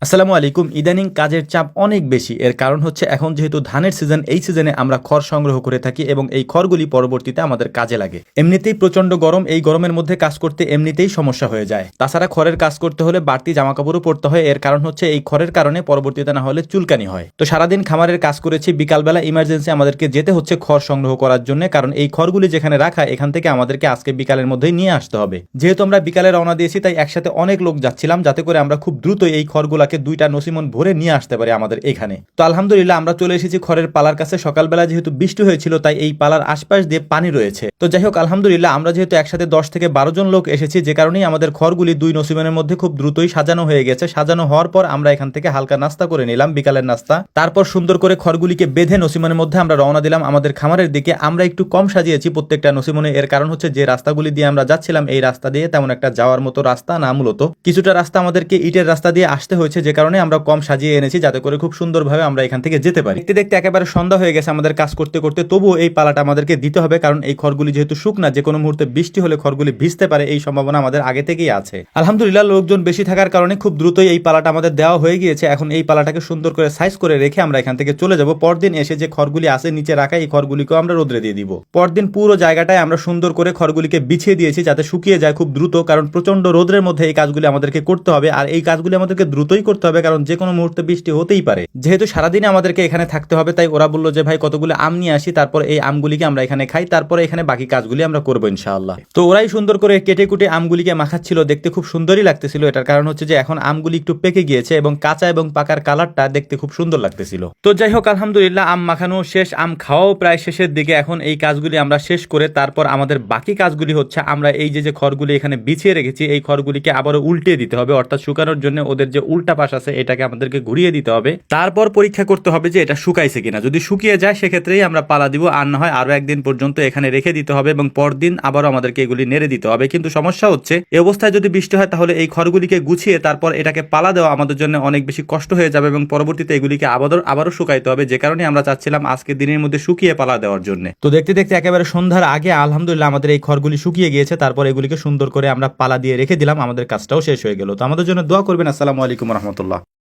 আসসালামু আলাইকুম। ইদানিং কাজের চাপ অনেক বেশি। এর কারণ হচ্ছে এখন যেহেতু ধানের সিজন, এই সিজনে আমরা খড় সংগ্রহ করে থাকি এবং এই খড়গুলি পরবর্তীতে আমাদের কাজে লাগে। এমনিতেই প্রচন্ড গরম, এই গরমের মধ্যে কাজ করতে এমনিতেই সমস্যা হয়ে যায়। তাছাড়া খড়ের কাজ করতে হলে বাড়তি জামাকাপড়ও পরতে হয়। এর কারণ হচ্ছে এই খড়ের কারণে পরবর্তীতে না হলে চুলকানি হয়। তো সারাদিন খামারের কাজ করেছি, বিকালবেলা ইমার্জেন্সি আমাদেরকে যেতে হচ্ছে খড় সংগ্রহ করার জন্য, কারণ এই খড়গুলি যেখানে রাখা এখান থেকে আমাদেরকে আজকে বিকালের মধ্যেই নিয়ে আসতে হবে। যেহেতু আমরা বিকালে রওনা দিয়েছি তাই একসাথে অনেক লোক যাচ্ছিলাম, যাতে করে আমরা খুব দ্রুত এই খড়গুলাকে 2টা নসিমন ভরে নিয়ে আসতে পারে আমাদের এখানে। তো আলহামদুলিল্লাহ আমরা চলে এসেছি খড়ের পালার কাছে। সকালবেলা যেহেতু বৃষ্টি হয়েছিল তাই এই পালার আশপাশ দিয়ে পানি রয়েছে। তো যাই হোক আলহামদুলিল্লাহ আমরা যেহেতু একসাথে 10 থেকে 12 জন লোক এসেছি, যে কারণেই আমাদের খড়গুলি 2 নসিমনের মধ্যে খুব দ্রুতই সাজানো হয়ে গেছে। সাজানো হওয়ার পর আমরা এখান থেকে হালকা নাস্তা করে নিলাম, বিকালের নাস্তা। তারপর সুন্দর করে খড়গুলিকে বেঁধে নসিমনের মধ্যে আমরা রওনা দিলাম আমাদের খামারের দিকে। আমরা একটু কম সাজিয়েছি প্রত্যেকটা নসিমনে। এর কারণ হচ্ছে যে রাস্তাগুলি দিয়ে আমরা যাচ্ছিলাম এই রাস্তা দিয়ে তেমন একটা যাওয়ার মতো রাস্তা না, মূলত কিছুটা রাস্তা আমাদেরকে ইটের রাস্তা দিয়ে আসতে হয়েছে, যে কারণে আমরা কম সাজিয়ে এনেছি যাতে করে খুব সুন্দরভাবে আমরা এখান থেকে যেতে পারি। দেখতে দেখতে একেবারে সন্ধ্যা হয়ে গেছে আমাদের কাজ করতে করতে, তবুও এই পালাটা আমাদেরকে দিতে হবে, কারণ এই খড়গুলি যেহেতু শুকনা, যে কোনো মুহূর্তে বৃষ্টি হলে খড়গুলি ভিজতে পারে, এই সম্ভাবনা আমাদের আগে থেকেই আছে। আলহামদুলিল্লাহ লোকজন বেশি থাকার কারণে খুব দ্রুতই এই পালাটা আমাদের দেওয়া হয়ে গিয়েছে। এখন এই পালাটাকে সুন্দর করে সাইজ করে রেখে আমরা এখান থেকে চলে যাব। পরদিন এসে যে খড়গুলি আছে নিচে রাখা, এই খড়গুলিকেও আমরা রোদ্রে দিয়ে দিব। পরদিন পুরো জায়গাটায় আমরা সুন্দর করে খড়গুলিকে বিছিয়ে দিয়েছি যাতে শুকিয়ে যায় খুব দ্রুত, কারণ প্রচন্ড রোদ্রের মধ্যে এই কাজগুলি আমাদেরকে করতে হবে। আর এই কাজগুলি আমাদেরকে দ্রুতই করতে হবে, কারণ যে কোনো মুহূর্তে বৃষ্টি হতেই পারে। যেহেতু সারাদিনে আমাদেরকে এখানে থাকতে হবে, তাই ওরা বললো যে ভাই কতগুলো আম নিয়ে আসি, তারপর এই আমগুলিকে আমরা এখানে খাই, তারপরে এখানে বাকি কাজগুলি আমরা করবো ইনশাআল্লাহ। তো ওরাই সুন্দর করে কেটে কুটে আমগুলিকে মাখাচ্ছিল, দেখতে খুব সুন্দরই লাগতেছিল। এটার কারণ হচ্ছে যে এখন আমগুলি একটু পেকে গিয়েছে এবং কাঁচা এবং পাকার কালারটা দেখতে খুব সুন্দর লাগতেছিল। তো যাই হোক আলহামদুলিল্লাহ আম মাখানো শেষ, আম খাওয়াও প্রায় শেষের দিকে। এখন এই কাজগুলি আমরা শেষ করে তারপর আমাদের বাকি কাজগুলি হচ্ছে আমরা এই যে খড়গুলি এখানে বিছিয়ে রেখেছি, এই খড়গুলিকে আবারও উল্টিয়ে দিতে হবে, অর্থাৎ শুকানোর জন্য ওদের যে উল্টা পাশ আছে এটাকে আমাদেরকে ঘুরিয়ে দিতে হবে। তারপর পরীক্ষা করতে হবে যে এটা শুকাইছে কিনা। যদি শুকিয়ে যায় সেক্ষেত্রেই আমরা পালা দিব, আর না হয় আরো একদিন পর্যন্ত এখানে রেখে দিতে হবে এবং পরদিন আবারও আমাদেরকে এগুলি নেড়ে দিতে হবে। কিন্তু সমস্যা হচ্ছে এই অবস্থায় যদি বৃষ্টি হয় তাহলে এই খড়গুলিকে গুছিয়ে তারপর এটাকে পালা দেওয়া আমাদের জন্য অনেক বেশি কষ্ট হয়ে যাবে এবং পরবর্তীতে এগুলিকে আবারও শুকাইতে হবে, যে কারণে আমরা চাচ্ছিলাম আজকে দিনের মধ্যে শুকিয়ে পালা দেওয়ার জন্য। তো দেখতে দেখতে একেবারে সন্ধ্যার আগে আলহামদুলিল্লাহ আমাদের এই খড়গুলি শুকিয়ে গিয়েছে। তারপর এগুলিকে সুন্দর করে আমরা পালা দিয়ে রেখে দিলাম, আমাদের কাজটাও শেষ হয়ে গেল। তো আমাদের জন্য দোয়া করবেন। আসসালামু আলাইকুম রহমতুল্লাহ।